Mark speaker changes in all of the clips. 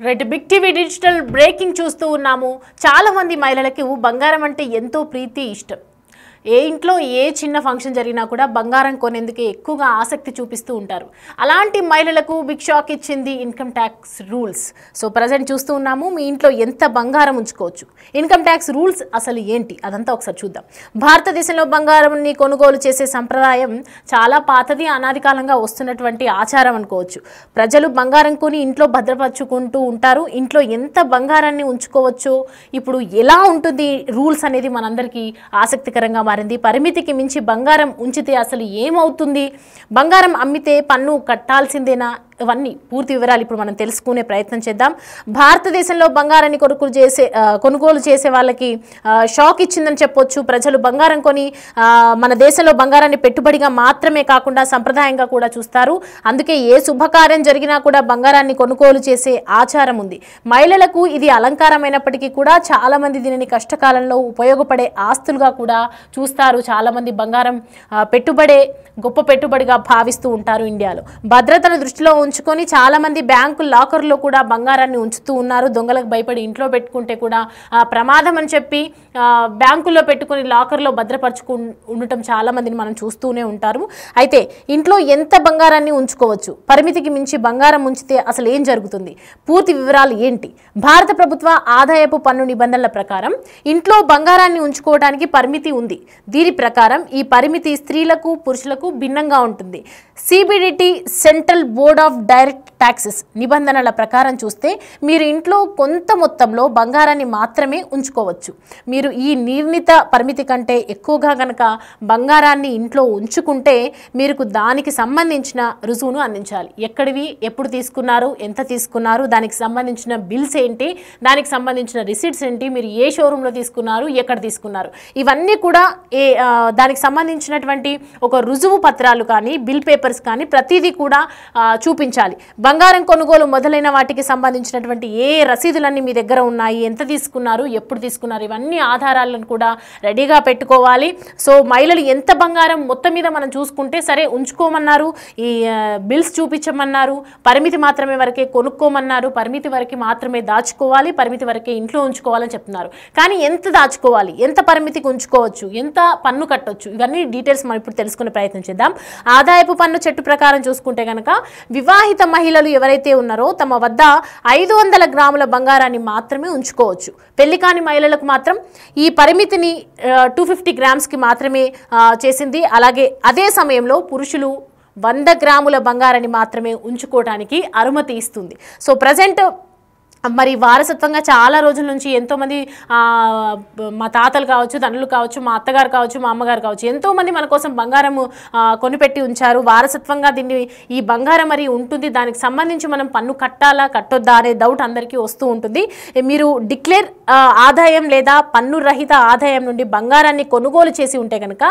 Speaker 1: Red big TV digital breaking చూస్తూ ఉన్నాము. చాలా మంది మహిళలకు బంగారం అంటే ఎంతో ప్రీతి ఇష్టం. ఏ ఇంట్లో ఏ చిన్న ఫంక్షన్ జరిగినా కూడా బంగారం కొనేందుకు ఎక్కువగా ఆసక్తి చూపిస్తూ ఉంటారు. అలాంటి మహిళలకు బిగ్ షాక్ ఇచ్చింది income tax rules. So present చూస్తూ ఉన్నాము, మీ ఇంట్లో ఎంత బంగారం ఉంచుకోవచ్చు, ఇన్కమ్ ట్యాక్స్ రూల్స్ అసలు ఏంటి అదంతా ఒకసారి చూద్దాం. భారతదేశంలో బంగారంని కొనుగోలు చేసే సంప్రదాయం చాలా పాతది, అనాది కాలంగా వస్తున్నటువంటి ఆచారం అనుకోవచ్చు. ప్రజలు బంగారం కొని ఇంట్లో భద్రపరుచుకుంటూ ఉంటారు. ఇంట్లో ఎంత బంగారాన్ని ఉంచుకోవచ్చు, ఇప్పుడు ఎలా ఉంటుంది రూల్స్ అనేది మనందరికీ ఆసక్తికరంగా మారింది. పరిమితికి మించి బంగారం ఉంచితే అసలు ఏమవుతుంది, బంగారం అమ్మితే పన్ను కట్టాల్సిందేనా, ఇవన్నీ పూర్తి వివరాలు ఇప్పుడు మనం తెలుసుకునే ప్రయత్నం చేద్దాం. భారతదేశంలో బంగారాన్ని కొనుగోలు చేసే వాళ్ళకి షాక్ ఇచ్చిందని చెప్పొచ్చు. ప్రజలు బంగారం కొని మన దేశంలో బంగారాన్ని పెట్టుబడిగా మాత్రమే కాకుండా సంప్రదాయంగా కూడా చూస్తారు. అందుకే ఏ శుభకార్యం జరిగినా కూడా బంగారాన్ని కొనుగోలు చేసే ఆచారం ఉంది. మహిళలకు ఇది అలంకారమైనప్పటికీ కూడా చాలా మంది దీనిని కష్టకాలంలో ఉపయోగపడే ఆస్తులుగా కూడా చూస్తారు. చాలా మంది బంగారం గొప్ప పెట్టుబడిగా భావిస్తూ ఉంటారు. ఇండియాలో భద్రతను దృష్టిలో ఉంచుకొని చాలా మంది బ్యాంకు లాకర్లో కూడా బంగారాన్ని ఉంచుతూ ఉన్నారు. దొంగలకు భయపడి ఇంట్లో పెట్టుకుంటే కూడా ప్రమాదం అని చెప్పి బ్యాంకుల్లో పెట్టుకుని లాకర్లో భద్రపరచుకు ఉండటం చాలా మందిని మనం చూస్తూనే ఉంటారు. అయితే ఇంట్లో ఎంత బంగారాన్ని ఉంచుకోవచ్చు, పరిమితికి మించి బంగారం ఉంచితే అసలు ఏం జరుగుతుంది, పూర్తి వివరాలు ఏంటి? భారత ప్రభుత్వ ఆదాయపు పన్ను నిబంధనల ప్రకారం ఇంట్లో బంగారాన్ని ఉంచుకోవడానికి పరిమితి ఉంది. దీని ప్రకారం ఈ పరిమితి స్త్రీలకు పురుషులకు భిన్నంగా ఉంటుంది. CBDT central board of direct taxes నిబంధనల ప్రకారం చూస్తే మీరు ఇంట్లో కొంత మొత్తంలో బంగారాన్ని మాత్రమే ఉంచుకోవచ్చు. మీరు ఈ నిర్ణీత పరిమితి కంటే ఎక్కువగా కనుక బంగారాన్ని ఇంట్లో ఉంచుకుంటే మీరు దానికి సంబంధించిన రుజువును అందించాలి. ఎక్కడివి, ఎప్పుడు తీసుకున్నారు, ఎంత తీసుకున్నారు, దానికి సంబంధించిన బిల్స్ ఏంటి, దానికి సంబంధించిన రిసీట్స్ ఏంటి, మీరు ఏ షోరూంలో తీసుకున్నారు, ఎక్కడ తీసుకున్నారు, ఇవన్నీ కూడా దానికి సంబంధించినటువంటి ఒక రుజువు పత్రాలు కానీ బిల్ పేపర్స్ కానీ ప్రతిదీ కూడా చూపించాలి. బంగారం కొనుగోలు మొదలైన వాటికి సంబంధించినటువంటి ఏ రసీదులన్నీ మీ దగ్గర ఉన్నాయి, ఎంత తీసుకున్నారు, ఎప్పుడు తీసుకున్నారు, ఇవన్నీ ఆధారాలను కూడా రెడీగా పెట్టుకోవాలి. సో మహిళలు ఎంత బంగారం మొత్తం మీద మనం చూసుకుంటే సరే ఉంచుకోమన్నారు, ఈ బిల్స్ చూపించమన్నారు, పరిమితి మాత్రమే వరకే కొనుక్కోమన్నారు, పరిమితి వరకు మాత్రమే దాచుకోవాలి, పరిమితి వరకే ఇంట్లో ఉంచుకోవాలని చెప్తున్నారు. కానీ ఎంత దాచుకోవాలి, ఎంత పరిమితికి ఉంచుకోవచ్చు, ఎంత పన్ను కట్టొచ్చు, ఇవన్నీ డీటెయిల్స్ మనం ఇప్పుడు తెలుసుకునే ప్రయత్నం చేద్దాం. ఆదాయపు పన్ను చట్ట ప్రకారం చూసుకుంటే కనుక వివాహిత మహిళలు ఎవరైతే ఉన్నారో తమ వద్ద 500 గ్రాముల బంగారాన్ని మాత్రమే ఉంచుకోవచ్చు. పెళ్లి కాని మహిళలకు మాత్రం ఈ పరిమితిని 250 గ్రామ్స్కి మాత్రమే చేసింది. అలాగే అదే సమయంలో పురుషులు 100 గ్రాముల బంగారాన్ని మాత్రమే ఉంచుకోవడానికి అనుమతి ఇస్తుంది. సో ప్రజెంట్ మరి వారసత్వంగా చాలా రోజుల నుంచి ఎంతోమంది మా తాతలు కావచ్చు, తండ్రులు కావచ్చు, మా అత్తగారు కావచ్చు, మా అమ్మగారు కావచ్చు, ఎంతోమంది మన కోసం బంగారము కొనిపెట్టి ఉంచారు. వారసత్వంగా దీన్ని ఈ బంగారం మరి ఉంటుంది, దానికి సంబంధించి మనం పన్ను కట్టాలా కట్టొద్దా అనే డౌట్ అందరికీ వస్తూ ఉంటుంది. మీరు డిక్లేర్ ఆదాయం లేదా పన్ను రహిత ఆదాయం నుండి బంగారాన్ని కొనుగోలు చేసి ఉంటే కనుక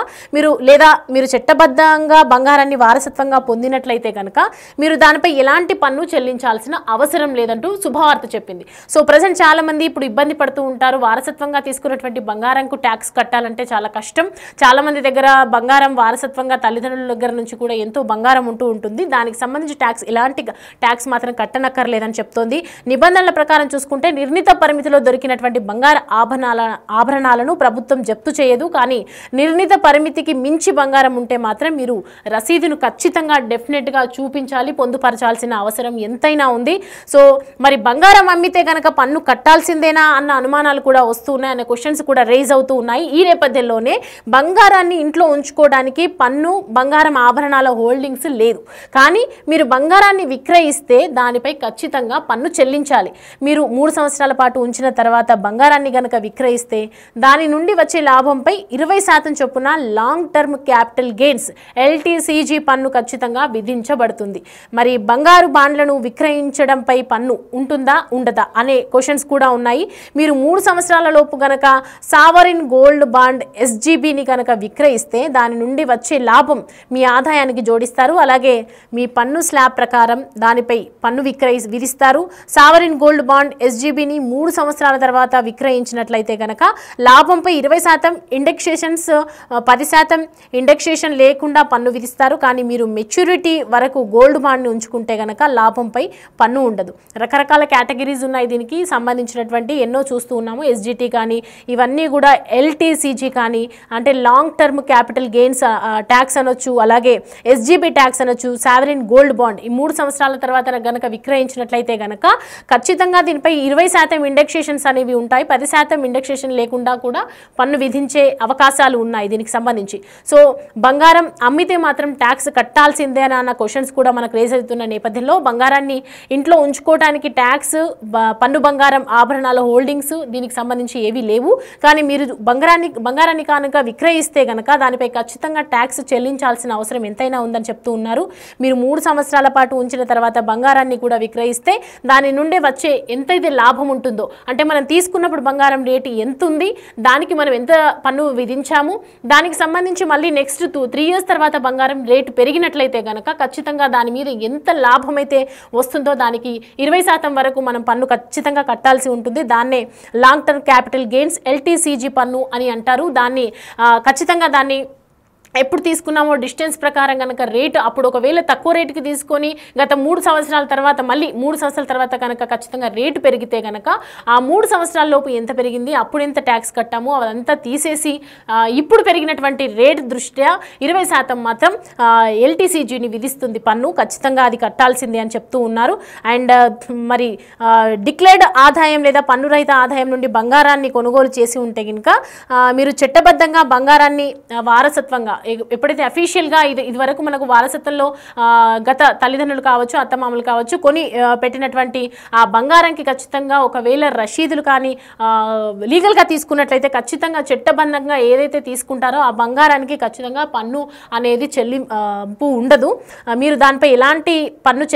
Speaker 1: మీరు చట్టబద్ధంగా బంగారాన్ని వారసత్వంగా పొందినట్లయితే కనుక మీరు దానిపై ఎలాంటి పన్ను చెల్లించాల్సిన అవసరం లేదంటూ శుభవార్త చెప్పింది. సో ప్రజెంట్ చాలా మంది ఇప్పుడు ఇబ్బంది పడుతూ ఉంటారు. వారసత్వంగా తీసుకున్నటువంటి బంగారంకు ట్యాక్స్ కట్టాలంటే చాలా కష్టం. చాలా మంది దగ్గర బంగారం వారసత్వంగా తల్లిదండ్రుల దగ్గర నుంచి కూడా ఎంతో బంగారం ఉంటూ ఉంటుంది. దానికి సంబంధించి ఎలాంటి ట్యాక్స్ మాత్రం కట్టనక్కర్లేదని చెప్తోంది. నిబంధనల ప్రకారం చూసుకుంటే నిర్ణీత పరిమితిలో దొరికినటువంటి బంగార ఆభరణాలను ప్రభుత్వం జప్తు చేయదు. కానీ నిర్ణీత పరిమితికి మించి బంగారం ఉంటే మాత్రం మీరు రసీదును ఖచ్చితంగా డెఫినెట్గా చూపించాలి, పొందుపరచాల్సిన అవసరం ఎంతైనా ఉంది. సో మరి బంగారం అమ్మితే కనుక పన్ను కట్టాల్సిందేనా అన్న అనుమానాలు కూడా వస్తున్నాయి, అనే క్వశ్చన్స్ కూడా రేజ్ అవుతూ ఉన్నాయి. ఈ నేపథ్యంలోనే బంగారాన్ని ఇంట్లో ఉంచుకోవడానికి పన్ను, బంగారం ఆభరణాల హోల్డింగ్స్ లేదు. కానీ మీరు బంగారాన్ని విక్రయిస్తే దానిపై ఖచ్చితంగా పన్ను చెల్లించాలి. మీరు 3 సంవత్సరాల పాటు ఉంచిన తర్వాత బంగారాన్ని కనుక విక్రయిస్తే దాని నుండి వచ్చే లాభంపై 20% చొప్పున long term capital gains LTCG పన్ను ఖచ్చితంగా విధించబడుతుంది. మరి బంగారు బాండ్లను విక్రయించడంపై పన్ను ఉంటుందా ఉండదా అనే క్వశ్చన్స్ కూడా ఉన్నాయి. మీరు 3 సంవత్సరాల లోపు గనక సావరిన్ గోల్డ్ బాండ్ SGBని కనుక విక్రయిస్తే దాని నుండి వచ్చే లాభం మీ ఆదాయానికి జోడిస్తారు. అలాగే మీ పన్ను స్లాబ్ ప్రకారం దానిపై పన్ను విధిస్తారు. సావరిన్ గోల్డ్ బాండ్ SGBని 3 సంవత్సరాల తర్వాత విక్రయించినట్లయితే కనుక లాభంపై 20%, ఇండెక్సేషన్స్ 10% ఇండెక్సేషన్ లేకుండా పన్ను విధిస్తారు. కానీ మీరు మెచ్యూరిటీ వరకు గోల్డ్ బాండ్ని ఉంచుకుంటే కనుక లాభంపై పన్ను ఉండదు. రకరకాల కేటగిరీ కేటగిరీస్ ఉన్నాయి దీనికి సంబంధించినటువంటి, ఎన్నో చూస్తూ ఉన్నాము. SGT కానీ ఇవన్నీ కూడా LTCG కానీ అంటే long term capital gains tax అనొచ్చు, అలాగే SGB ట్యాక్స్ అనొచ్చు, సావరిన్ గోల్డ్ బాండ్. ఈ 3 సంవత్సరాల తర్వాత గనక విక్రయించినట్లయితే గనక ఖచ్చితంగా దీనిపై 20% ఇండెక్సేషన్స్ అనేవి ఉంటాయి. 10% ఇండెక్సేషన్ లేకుండా కూడా పన్ను విధించే అవకాశాలు ఉన్నాయి దీనికి సంబంధించి. సో బంగారం అమ్మితే మాత్రం ట్యాక్స్ కట్టాల్సిందే అన్న క్వశ్చన్స్ కూడా మనకు రేజ్ అవుతున్న నేపథ్యంలో బంగారాన్ని ఇంట్లో ఉంచుకోవడానికి ట్యాక్స్, పన్ను బంగారం ఆభరణాల హోల్డింగ్స్ దీనికి సంబంధించి ఏవి లేవు. కానీ మీరు బంగారాన్ని కనుక విక్రయిస్తే గనక దానిపై ఖచ్చితంగా ట్యాక్స్ చెల్లించాల్సిన అవసరం ఎంతైనా ఉందని చెప్తూ ఉన్నారు. మీరు 3 సంవత్సరాల పాటు ఉంచిన తర్వాత బంగారాన్ని కూడా విక్రయిస్తే దాని నుండే వచ్చే ఎంతైతే లాభం ఉంటుందో, అంటే మనం తీసుకున్నప్పుడు బంగారం రేటు ఎంత ఉంది, దానికి మనం ఎంత పన్ను విధించాము, దానికి సంబంధించి మళ్ళీ నెక్స్ట్ 3 ఇయర్స్ తర్వాత బంగారం రేటు పెరిగినట్లయితే కనుక ఖచ్చితంగా దాని మీద ఎంత లాభం అయితే వస్తుందో దానికి 20% వరకు మనం పన్ను ఖచ్చితంగా కట్టాల్సి ఉంటుంది. దాన్నే long term capital gains LTCG పన్ను అని అంటారు. దాన్ని ఖచ్చితంగా దాన్ని ఎప్పుడు తీసుకున్నామో డిస్టెన్స్ ప్రకారం కనుక రేటు, అప్పుడు ఒకవేళ తక్కువ రేటుకి తీసుకొని గత 3 సంవత్సరాల తర్వాత మళ్ళీ 3 సంవత్సరాల తర్వాత కనుక ఖచ్చితంగా రేటు పెరిగితే కనుక ఆ 3 సంవత్సరాల లోపు ఎంత పెరిగింది, అప్పుడు ఎంత ట్యాక్స్ కట్టామో అదంతా తీసేసి ఇప్పుడు పెరిగినటువంటి రేటు దృష్ట్యా 20% మాత్రం LTCGని విధిస్తుంది పన్ను. ఖచ్చితంగా అది కట్టాల్సిందే అని చెప్తూ ఉన్నారు. అండ్ మరి డిక్లేర్డ్ ఆదాయం లేదా పన్ను రహిత ఆదాయం నుండి బంగారాన్ని కొనుగోలు చేసి ఉంటే కనుక మీరు చట్టబద్ధంగా బంగారాన్ని వారసత్వంగా ఎప్పుడైతే అఫీషియల్గా ఇది వరకు మనకు వారసత్వంలో గత తల్లిదండ్రులు కావచ్చు, అత్తమామలు కావచ్చు కొని పెట్టినటువంటి ఆ బంగారానికి ఖచ్చితంగా ఒకవేళ రసీదులు కానీ లీగల్గా తీసుకున్నట్లయితే ఖచ్చితంగా చట్టబద్ధంగా ఏదైతే తీసుకుంటారో ఆ బంగారానికి ఖచ్చితంగా పన్ను అనేది చెల్లింపు ఉండదు. మీరు దానిపై ఎలాంటి పన్ను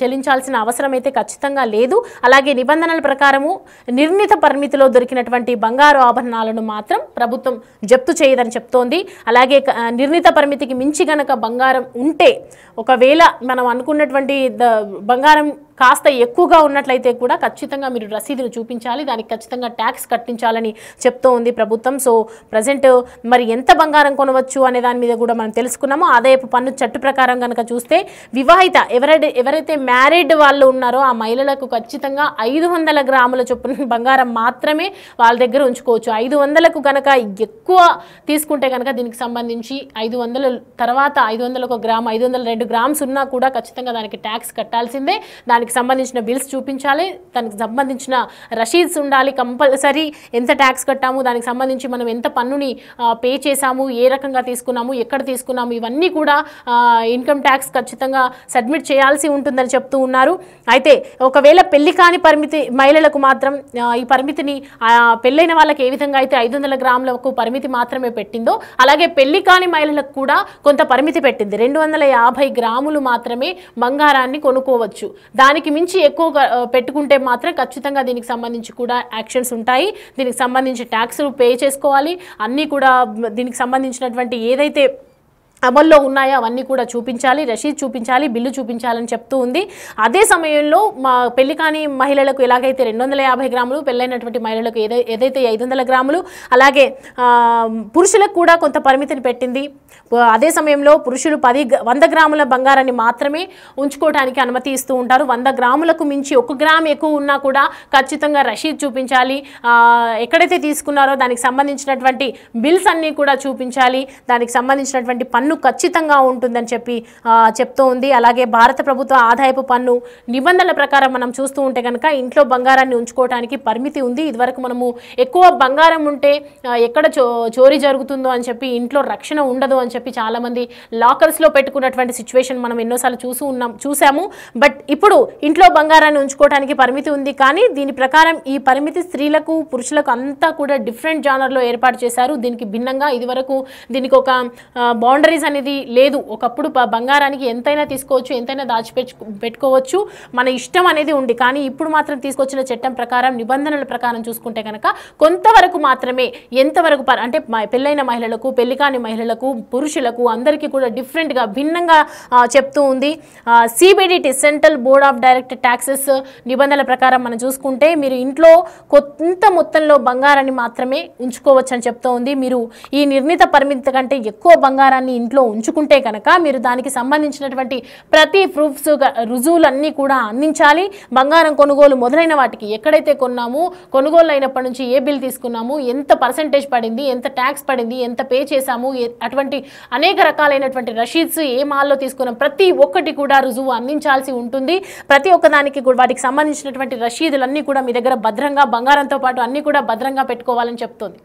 Speaker 1: చెల్లించాల్సిన అవసరం అయితే ఖచ్చితంగా లేదు. అలాగే నిబంధనల ప్రకారము నిర్ణీత పరిమితిలో దొరికినటువంటి బంగారు ఆభరణాలను మాత్రం ప్రభుత్వం జప్తు చేయదని చెప్తోంది. అలాగే నిర్ణీత పరిమితికి మించి గనక బంగారం ఉంటే, ఒకవేళ మనం అనుకున్నటువంటి బంగారం కాస్త ఎక్కువగా ఉన్నట్లయితే కూడా ఖచ్చితంగా మీరు రసీదును చూపించాలి, దానికి ఖచ్చితంగా ట్యాక్స్ కట్టించాలని చెప్తూ ఉంది ప్రభుత్వం. సో ప్రజెంట్ మరి ఎంత బంగారం కొనవచ్చు అనే దాని మీద కూడా మనం తెలుసుకున్నాము. ఆదాయపు పన్ను చట్టు ప్రకారం కనుక చూస్తే వివాహిత ఎవరైతే మ్యారీడ్ వాళ్ళు ఉన్నారో ఆ మహిళలకు ఖచ్చితంగా 500 గ్రాముల చొప్పున బంగారం మాత్రమే వాళ్ళ దగ్గర ఉంచుకోవచ్చు. 500కు కనుక ఎక్కువ తీసుకుంటే కనుక దీనికి సంబంధించి 500 తర్వాత 500 గ్రామ్, 502 గ్రామ్స్ ఉన్నా కూడా ఖచ్చితంగా దానికి ట్యాక్స్ కట్టాల్సిందే. దానికి సంబంధించిన బిల్స్ చూపించాలి, దానికి సంబంధించిన రసీద్స్ ఉండాలి కంపల్సరీ. ఎంత ట్యాక్స్ కట్టాము, దానికి సంబంధించి మనం ఎంత పన్నుని పే చేసాము, ఏ రకంగా తీసుకున్నాము, ఎక్కడ తీసుకున్నాము, ఇవన్నీ కూడా ఇన్కమ్ ట్యాక్స్ ఖచ్చితంగా సబ్మిట్ చేయాల్సి ఉంటుందని చెప్తూ ఉన్నారు. అయితే ఒకవేళ పెళ్లి కాని పరిమితి మహిళలకు మాత్రం ఈ పరిమితిని పెళ్ళైన వాళ్ళకి ఏ విధంగా అయితే 500 గ్రాములకు పరిమితి మాత్రమే పెట్టిందో అలాగే పెళ్లి కాని మహిళలకు కూడా కొంత పరిమితి పెట్టింది. 250 గ్రాములు మాత్రమే బంగారాన్ని కొనుక్కోవచ్చు. దానికి మించి ఎక్కువ పెట్టుకుంటే మాత్రం ఖచ్చితంగా దీనికి సంబంధించి కూడా యాక్షన్స్ ఉంటాయి. దీనికి సంబంధించి ట్యాక్స్లు పే చేసుకోవాలి. అన్నీ కూడా దీనికి సంబంధించినటువంటి ఏదైతే అమల్లో ఉన్నాయో అవన్నీ కూడా చూపించాలి, రసీద్ చూపించాలి, బిల్లు చూపించాలని చెప్తూ ఉంది. అదే సమయంలో పెళ్లి కాని మహిళలకు ఎలాగైతే 250 గ్రాములు, పెళ్ళైనటువంటి మహిళలకు ఏదైతే 500 గ్రాములు, అలాగే పురుషులకు కూడా కొంత పరిమితిని పెట్టింది. అదే సమయంలో పురుషులు 100 గ్రాముల బంగారాన్ని మాత్రమే ఉంచుకోవడానికి అనుమతి ఇస్తూ ఉంటారు. 100 గ్రాములకు మించి 1 గ్రామ్ ఎక్కువ ఉన్నా కూడా ఖచ్చితంగా రసీద్ చూపించాలి. ఎక్కడైతే తీసుకున్నారో దానికి సంబంధించినటువంటి బిల్స్ అన్నీ కూడా చూపించాలి. దానికి సంబంధించినటువంటి పన్ను ఖచ్చితంగా ఉంటుందని చెప్తూ ఉంది. అలాగే భారత ప్రభుత్వ ఆదాయపు పన్ను నిబంధనల ప్రకారం మనం చూస్తూ ఉంటే కనుక ఇంట్లో బంగారాన్ని ఉంచుకోవడానికి పరిమితి ఉంది. ఇదివరకు మనము ఎక్కువ బంగారం ఉంటే ఎక్కడ చోరీ జరుగుతుందో అని చెప్పి ఇంట్లో రక్షణ ఉండదు అని చెప్పి చాలామంది లాకర్స్లో పెట్టుకున్నటువంటి సిచ్యువేషన్ మనం ఎన్నోసార్లు చూసాము. బట్ ఇప్పుడు ఇంట్లో బంగారాన్ని ఉంచుకోవడానికి పరిమితి ఉంది. కానీ దీని ప్రకారం ఈ పరిమితి స్త్రీలకు పురుషులకు అంతా కూడా డిఫరెంట్ జానర్లో ఏర్పాటు చేశారు. దీనికి భిన్నంగా ఇదివరకు దీనికి ఒక బౌండరీస్ అనేది లేదు. ఒకప్పుడు బంగారానికి ఎంతైనా తీసుకోవచ్చు, ఎంతైనా పెట్టుకోవచ్చు, మన ఇష్టం అనేది ఉంది. కానీ ఇప్పుడు మాత్రం తీసుకొచ్చిన చట్టం ప్రకారం నిబంధనల ప్రకారం చూసుకుంటే కనుక కొంతవరకు మాత్రమే, ఎంతవరకు అంటే పెళ్ళైన మహిళలకు, పెళ్లి కాని మహిళలకు, పురుషులకు అందరికీ కూడా డిఫరెంట్గా భిన్నంగా చెప్తూ ఉంది. CBDT central board of direct taxes నిబంధనల ప్రకారం మనం చూసుకుంటే మీరు ఇంట్లో కొంత మొత్తంలో బంగారాన్ని మాత్రమే ఉంచుకోవచ్చు అని చెప్తూ ఉంది. మీరు ఈ నిర్ణీత పరిమితి కంటే ఎక్కువ బంగారాన్ని ఇంట్లో ఉంచుకుంటే కనుక మీరు దానికి సంబంధించినటువంటి ప్రతి ప్రూఫ్స్ రుజువులన్నీ కూడా అందించాలి. బంగారం కొనుగోలు మొదలైన వాటికి ఎక్కడైతే కొన్నాము, కొనుగోలు అయినప్పటి నుంచి ఏ బిల్ తీసుకున్నాము, ఎంత పర్సెంటేజ్ పడింది, ఎంత ట్యాక్స్ పడింది, ఎంత పే చేశాము, అటువంటి అనేక రకాలైనటువంటి రషీద్స్, ఏ మాల్లో తీసుకున్నాం, ప్రతి ఒక్కటి కూడా రుజువు అందించాల్సి ఉంటుంది. ప్రతి ఒక్కదానికి కూడా వాటికి సంబంధించినటువంటి రషీదులన్నీ కూడా మీ దగ్గర భద్రంగా బంగారంతో పాటు అన్ని కూడా భద్రంగా పెట్టుకోవాలని చెప్తోంది.